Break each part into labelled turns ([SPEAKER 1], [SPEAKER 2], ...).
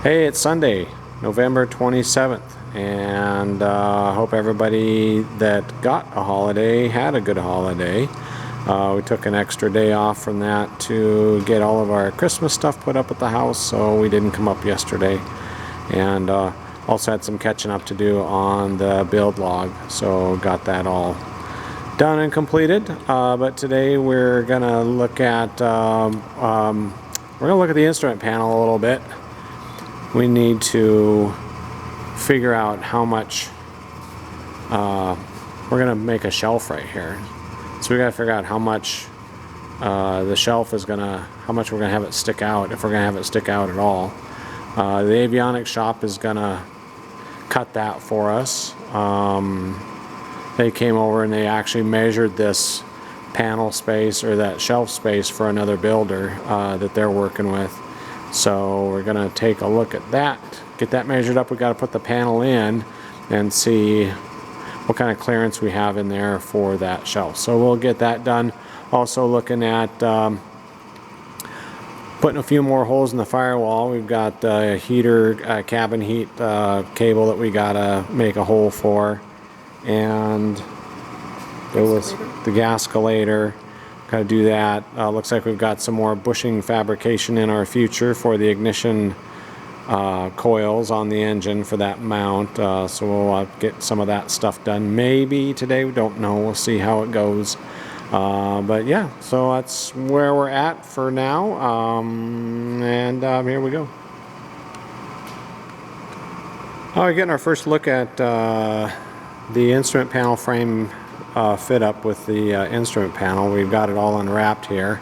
[SPEAKER 1] Hey, it's Sunday, November 27th, and I hope everybody that got a holiday had a good holiday. We took an extra day off from that to get all of our Christmas stuff put up at the house, so we didn't come up yesterday. And also had some catching up to do on the build log, so got that all done and completed. But today we're gonna look at the instrument panel a little bit. We need to figure out how much we're gonna make a shelf right here. So we gotta figure out how much the shelf is gonna, how much we're gonna have it stick out, if we're gonna have it stick out at all. The avionics shop is gonna cut that for us. They came over and they actually measured this panel space or that shelf space for another builder that they're working with. So we're gonna take a look at that, get that measured up. We got to put the panel in and see what kind of clearance we have in there for that shelf. So we'll get that done. Also looking at putting a few more holes in the firewall. We've got a heater, cabin heat cable that we gotta make a hole for, and there was the gascolator. Got to do that. Looks like we've got some more bushing fabrication in our future for the ignition coils on the engine for that mount. So we'll get some of that stuff done maybe today. We don't know. We'll see how it goes. But yeah, so that's where we're at for now. Here we go. We're getting our first look at the instrument panel frame fit up with the instrument panel. We've got it all unwrapped here,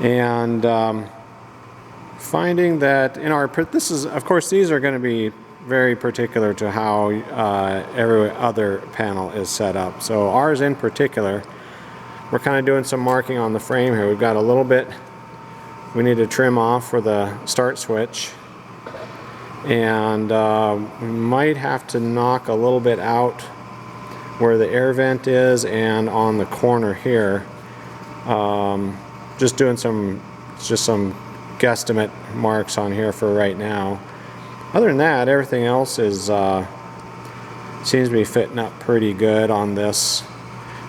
[SPEAKER 1] and finding that in our, this is, of course, these are going to be very particular to how every other panel is set up. So ours in particular, we're kind of doing some marking on the frame here. We've got a little bit we need to trim off for the start switch, and we might have to knock a little bit out where the air vent is and on the corner here. Just doing some guesstimate marks on here for right now. Other than that, everything else is seems to be fitting up pretty good on this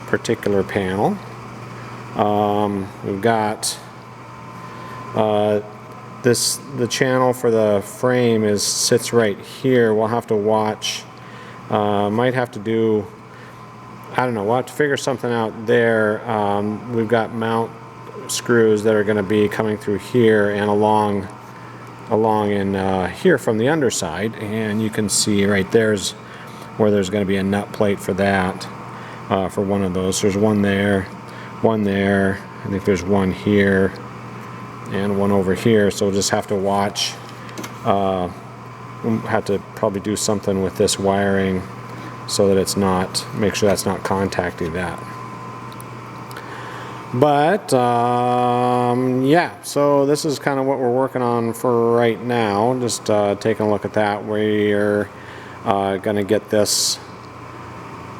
[SPEAKER 1] particular panel. We've got the channel for the frame sits right here. We'll have to watch. Might have to do, I don't know, we'll have to figure something out there. We've got mount screws that are going to be coming through here and along in here from the underside, and you can see right there's where there's going to be a nut plate for that, for one of those. There's one there, I think there's one here and one over here, so we'll just have to watch. We'll have to probably do something with this wiring so that it's not, make sure that's not contacting that. But yeah, so this is kind of what we're working on for right now. Just taking a look at that. We're gonna get this,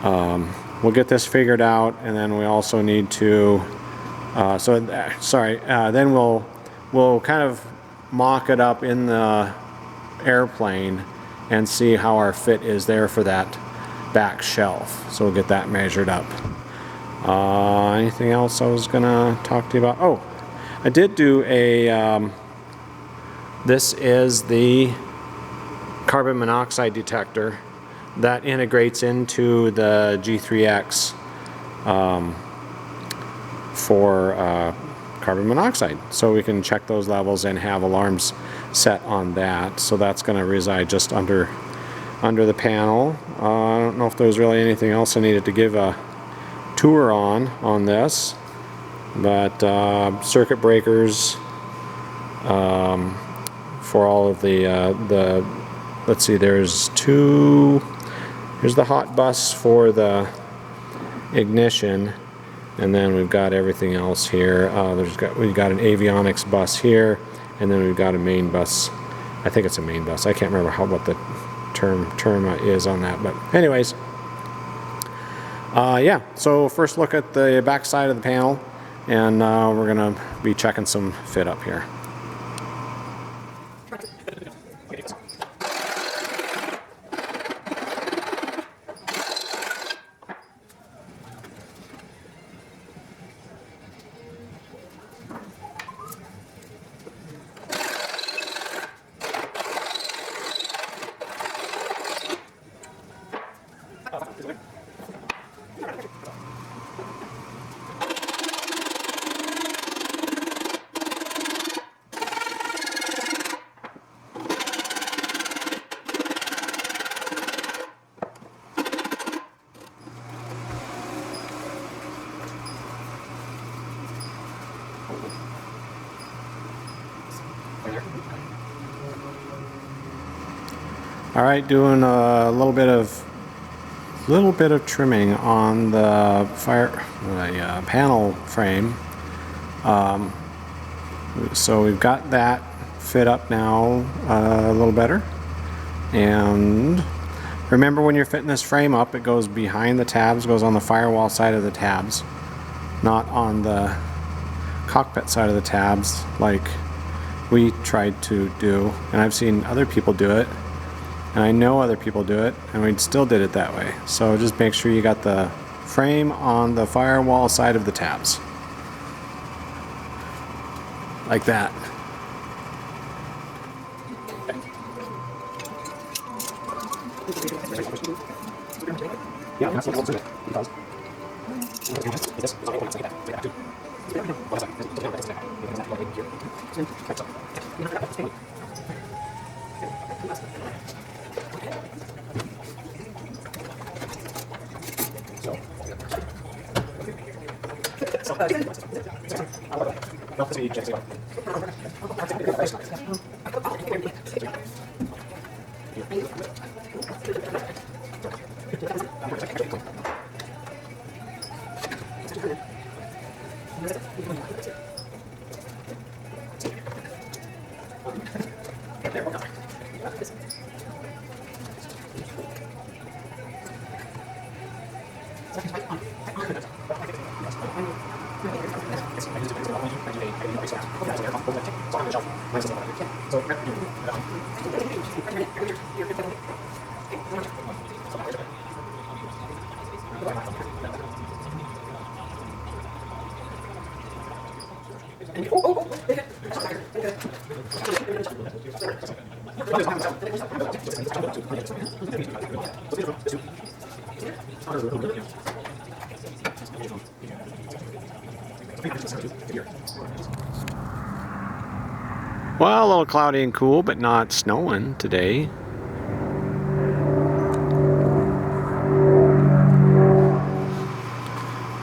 [SPEAKER 1] we'll get this figured out, and then we also need to then we'll kind of mock it up in the airplane and see how our fit is there for that back shelf. So we'll get that measured up. Anything else I was gonna talk to you about? Oh, I did do a this is the carbon monoxide detector that integrates into the G3X for carbon monoxide, so we can check those levels and have alarms set on that. So that's going to reside just under the panel. I don't know if there's really anything else I needed to give a tour on this, but circuit breakers for all of the let's see, there's two. Here's the hot bus for the ignition, and then we've got everything else here. We've got an avionics bus here, and then we've got a main bus. I think it's a main bus. I can't remember what the term is on that, but anyways, yeah. So first look at the back side of the panel, and we're gonna be checking some fit up here. All right, doing a little bit of trimming on the panel frame. So we've got that fit up now a little better. And remember, when you're fitting this frame up, it goes behind the tabs, goes on the firewall side of the tabs, not on the cockpit side of the tabs like we tried to do. And I've seen other people do it, and I know other people do it, and we still did it that way. So just make sure you got the frame on the firewall side of the tabs. Like that. Yeah, that's what it because well, a little cloudy and cool, but not snowing today.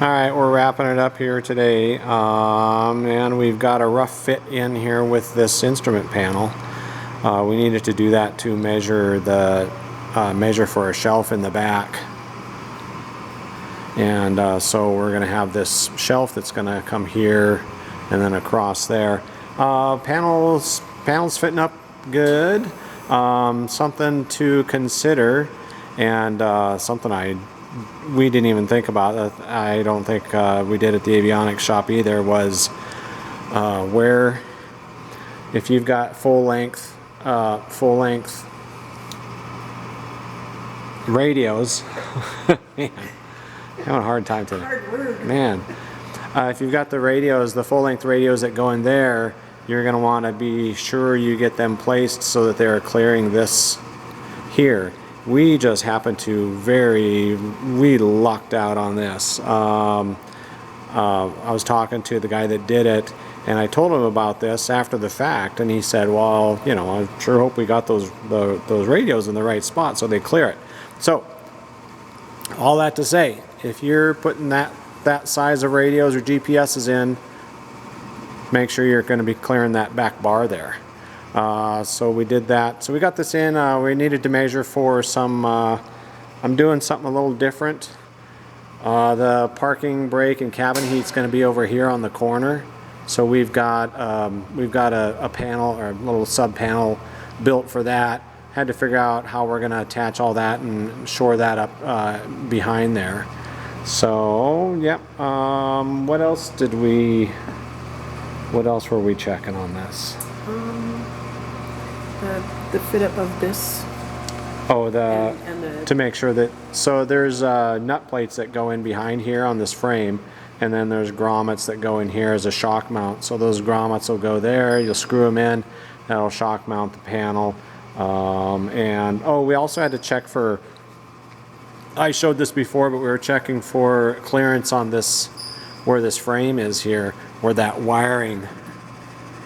[SPEAKER 1] Alright, we're wrapping it up here today, and we've got a rough fit in here with this instrument panel. We needed to do that to measure the measure for a shelf in the back, and so we're going to have this shelf that's going to come here and then across there. Panels fitting up good. Something to consider, and something we didn't even think about. I don't think we did at the avionics shop either. Was where if you've got full length radios. Man, I'm having a hard time today.
[SPEAKER 2] Hard word.
[SPEAKER 1] Man, if you've got the radios, the full length radios that go in there, you're going to want to be sure you get them placed so that they're clearing this here. We just happened to we lucked out on this. I was talking to the guy that did it, and I told him about this after the fact, and he said, well, you know, I sure hope we got those radios in the right spot so they clear it. So all that to say, if you're putting that size of radios or GPSs in, make sure you're going to be clearing that back bar there. So we did that. So we got this in. We needed to measure for some, I'm doing something a little different. The parking brake and cabin heat's going to be over here on the corner. So we've got a panel, or a little sub panel built for that. Had to figure out how we're going to attach all that and shore that up behind there. So, yep. What else were we checking on this?
[SPEAKER 2] The fit up of this.
[SPEAKER 1] Oh,
[SPEAKER 2] and
[SPEAKER 1] to make sure that, so there's nut plates that go in behind here on this frame, and then there's grommets that go in here as a shock mount. So those grommets will go there, you'll screw them in, that'll shock mount the panel. And we also had to check for, I showed this before, but we were checking for clearance on this, where this frame is here, where that wiring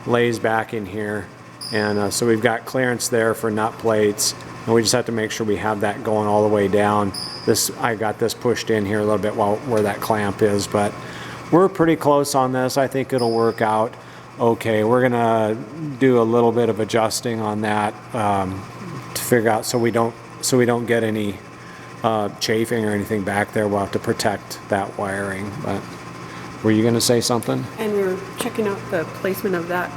[SPEAKER 1] lays back in here. And so we've got clearance there for nut plates, and we just have to make sure we have that going all the way down. I got this pushed in here a little bit where that clamp is, but we're pretty close on this. I think it'll work out. okay. We're gonna do a little bit of adjusting on that to figure out so we don't get any chafing or anything back there. We'll have to protect that wiring. But were you gonna say something?
[SPEAKER 2] And we're checking out the placement of that,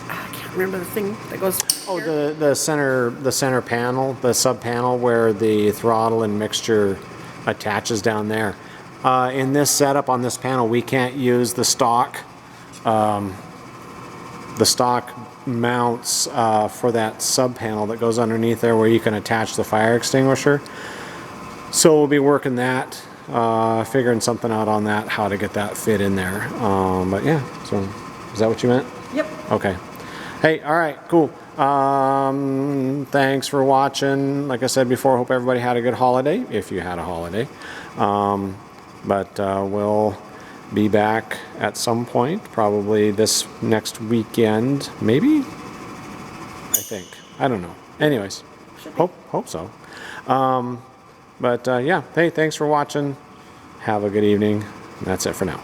[SPEAKER 2] I can't remember the thing that goes.
[SPEAKER 1] Oh,
[SPEAKER 2] here.
[SPEAKER 1] the center panel, the sub panel where the throttle and mixture attaches down there. In this setup on this panel, we can't use the stock. The stock mounts for that sub panel that goes underneath there where you can attach the fire extinguisher. So we'll be working that, figuring something out on that, how to get that fit in there. But yeah, so is that what you meant?
[SPEAKER 2] Yep.
[SPEAKER 1] Okay. Hey, all right, cool. Thanks for watching. Like I said before, hope everybody had a good holiday, if you had a holiday. But we'll be back at some point, probably this next weekend, maybe? I think. I don't know. Anyways, hope so. But yeah, hey, thanks for watching. Have a good evening. That's it for now.